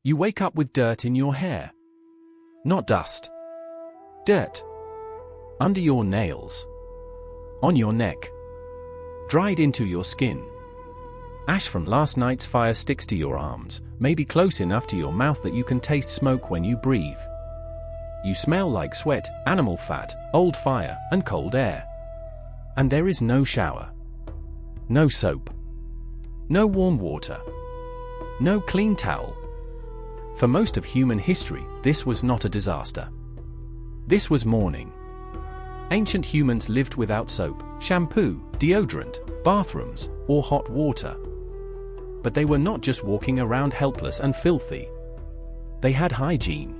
You wake up with dirt in your hair. Not dust. Dirt. Under your nails. On your neck. Dried into your skin. Ash from last night's fire sticks to your arms, maybe close enough to your mouth that you can taste smoke when you breathe. You smell like sweat, animal fat, old fire, and cold air. And there is no shower. No soap. No warm water. No clean towel. For most of human history, this was not a disaster. This was morning. Ancient humans lived without soap, shampoo, deodorant, bathrooms, or hot water. But they were not just walking around helpless and filthy. They had hygiene.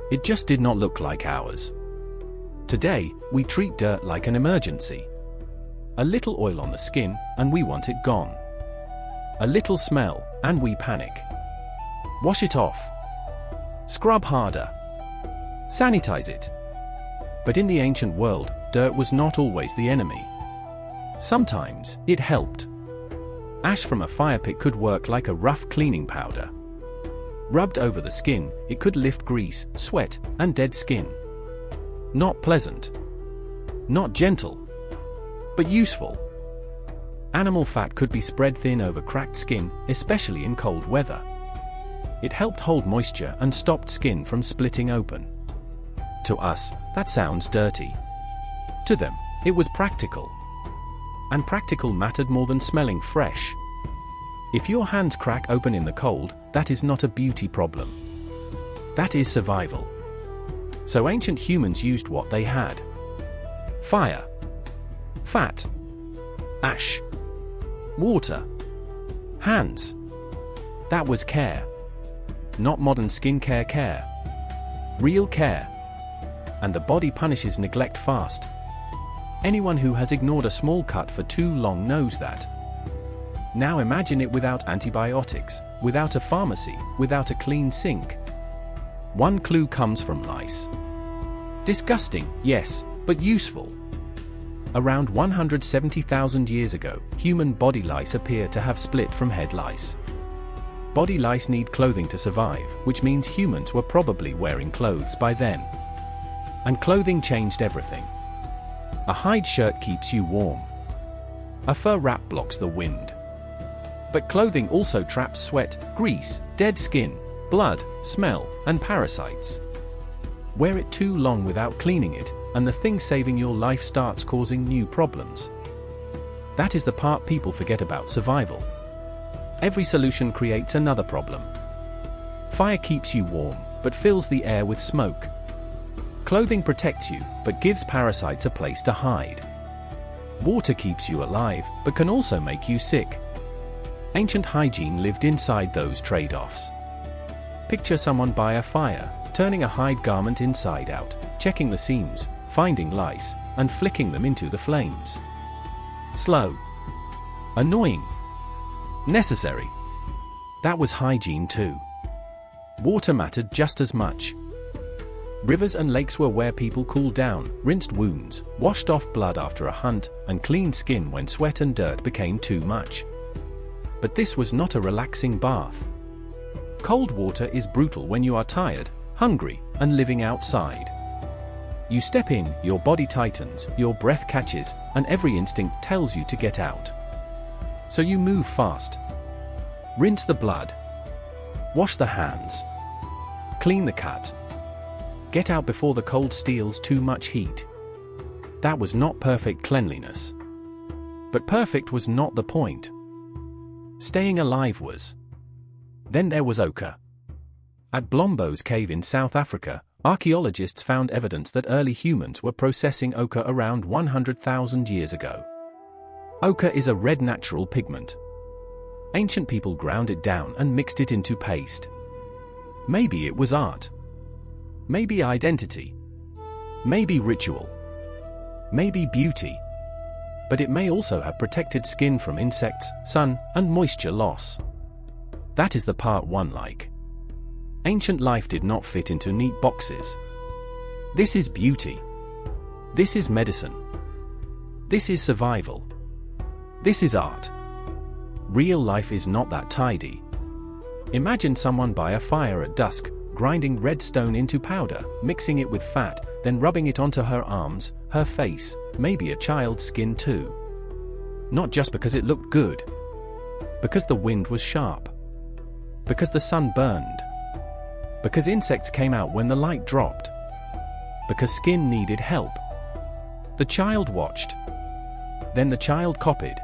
It just did not look like ours. Today, we treat dirt like an emergency. A little oil on the skin, and we want it gone. A little smell, and we panic. Wash it off. Scrub harder. Sanitize it. But in the ancient world, dirt was not always the enemy. Sometimes, it helped. Ash from a fire pit could work like a rough cleaning powder. Rubbed over the skin, it could lift grease, sweat, and dead skin. Not pleasant. Not gentle. But useful. Animal fat could be spread thin over cracked skin, especially in cold weather. It helped hold moisture and stopped skin from splitting open. To us, that sounds dirty. To them, it was practical. And practical mattered more than smelling fresh. If your hands crack open in the cold, that is not a beauty problem. That is survival. So ancient humans used what they had. Fire. Fat. Ash. Water. Hands. That was care. Not modern skincare care. Real care. And the body punishes neglect fast. Anyone who has ignored a small cut for too long knows that. Now imagine it without antibiotics, without a pharmacy, without a clean sink. One clue comes from lice. Disgusting, yes, but useful. Around 170,000 years ago, human body lice appear to have split from head lice. Body lice need clothing to survive, which means humans were probably wearing clothes by then. And clothing changed everything. A hide shirt keeps you warm. A fur wrap blocks the wind. But clothing also traps sweat, grease, dead skin, blood, smell, and parasites. Wear it too long without cleaning it, and the thing saving your life starts causing new problems. That is the part people forget about survival. Every solution creates another problem. Fire keeps you warm, but fills the air with smoke. Clothing protects you, but gives parasites a place to hide. Water keeps you alive, but can also make you sick. Ancient hygiene lived inside those trade-offs. Picture someone by a fire, turning a hide garment inside out, checking the seams, finding lice, and flicking them into the flames. Slow. Annoying. Necessary. That was hygiene too. Water mattered just as much. Rivers and lakes were where people cooled down, rinsed wounds, washed off blood after a hunt, and cleaned skin when sweat and dirt became too much. But this was not a relaxing bath. Cold water is brutal when you are tired, hungry, and living outside. You step in, your body tightens, your breath catches, and every instinct tells you to get out. So you move fast. Rinse the blood. Wash the hands. Clean the cut. Get out before the cold steals too much heat. That was not perfect cleanliness. But perfect was not the point. Staying alive was. Then there was ochre. At Blombos Cave in South Africa, archaeologists found evidence that early humans were processing ochre around 100,000 years ago. Ochre is a red natural pigment. Ancient people ground it down and mixed it into paste. Maybe it was art. Maybe identity. Maybe ritual. Maybe beauty. But it may also have protected skin from insects, sun, and moisture loss. That is the part one like. Ancient life did not fit into neat boxes. This is beauty. This is medicine. This is survival. This is art. Real life is not that tidy. Imagine someone by a fire at dusk, grinding red stone into powder, mixing it with fat, then rubbing it onto her arms, her face, maybe a child's skin too. Not just because it looked good. Because the wind was sharp. Because the sun burned. Because insects came out when the light dropped. Because skin needed help. The child watched. Then the child copied.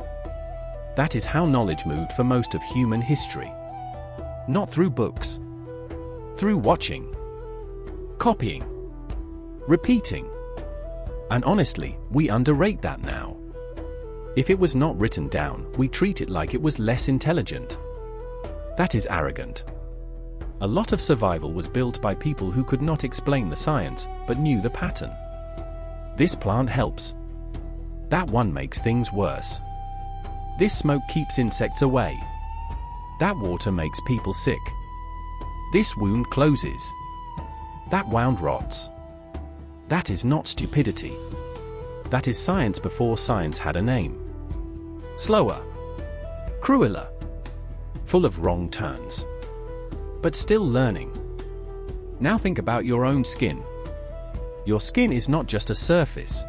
That is how knowledge moved for most of human history. Not through books. Through watching. Copying. Repeating. And honestly, we underrate that now. If it was not written down, we treat it like it was less intelligent. That is arrogant. A lot of survival was built by people who could not explain the science, but knew the pattern. This plant helps. That one makes things worse. This smoke keeps insects away. That water makes people sick. This wound closes. That wound rots. That is not stupidity. That is science before science had a name. Slower. Crueler. Full of wrong turns. But still learning. Now think about your own skin. Your skin is not just a surface.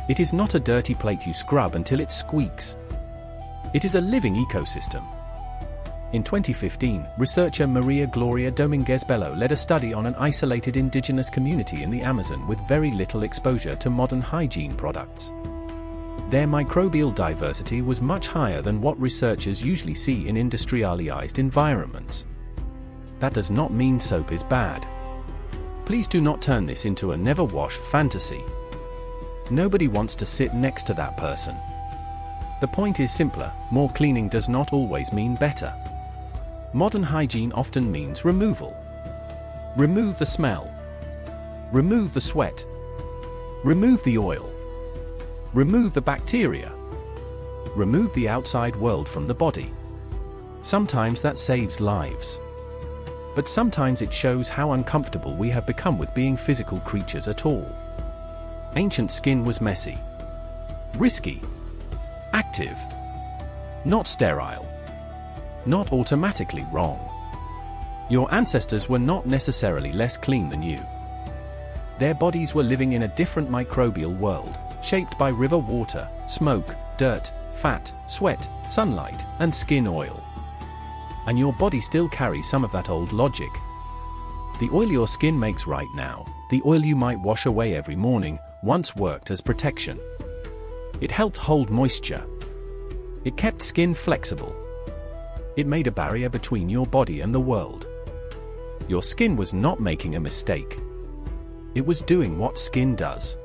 It is not a dirty plate you scrub until it squeaks. It is a living ecosystem. In 2015, researcher Maria Gloria Dominguez Bello led a study on an isolated indigenous community in the Amazon with very little exposure to modern hygiene products. Their microbial diversity was much higher than what researchers usually see in industrialized environments. That does not mean soap is bad. Please do not turn this into a never-wash fantasy. Nobody wants to sit next to that person. The point is simpler: more cleaning does not always mean better. Modern hygiene often means removal. Remove the smell. Remove the sweat. Remove the oil. Remove the bacteria. Remove the outside world from the body. Sometimes that saves lives. But sometimes it shows how uncomfortable we have become with being physical creatures at all. Ancient skin was messy. Risky. Active. Not sterile. Not automatically wrong. Your ancestors were not necessarily less clean than you. Their bodies were living in a different microbial world, shaped by river water, smoke, dirt, fat, sweat, sunlight, and skin oil. And your body still carries some of that old logic. The oil your skin makes right now, the oil you might wash away every morning, once worked as protection. It helped hold moisture. It kept skin flexible. It made a barrier between your body and the world. Your skin was not making a mistake. It was doing what skin does.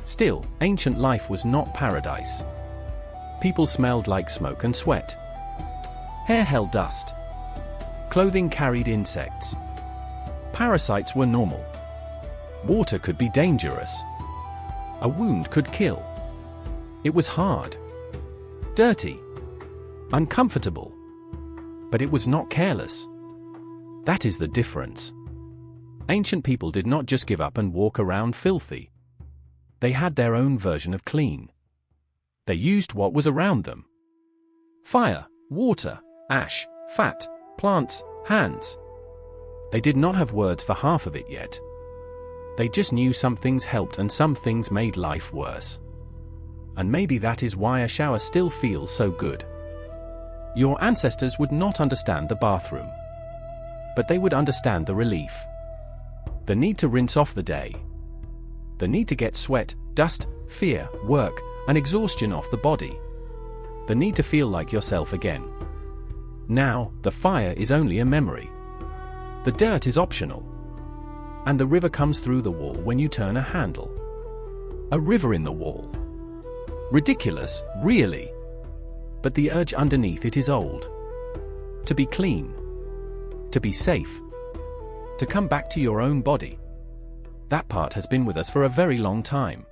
Still, ancient life was not paradise. People smelled like smoke and sweat. Hair held dust. Clothing carried insects. Parasites were normal. Water could be dangerous. A wound could kill. It was hard. Dirty. Uncomfortable. But it was not careless. That is the difference. Ancient people did not just give up and walk around filthy. They had their own version of clean. They used what was around them. Fire, water, ash, fat, plants, hands. They did not have words for half of it yet. They just knew some things helped and some things made life worse. And maybe that is why a shower still feels so good. Your ancestors would not understand the bathroom. But they would understand the relief. The need to rinse off the day. The need to get sweat, dust, fear, work, and exhaustion off the body. The need to feel like yourself again. Now, the fire is only a memory. The dirt is optional. And the river comes through the wall when you turn a handle. A river in the wall. Ridiculous, really. But the urge underneath it is old. To be clean. To be safe. To come back to your own body. That part has been with us for a very long time.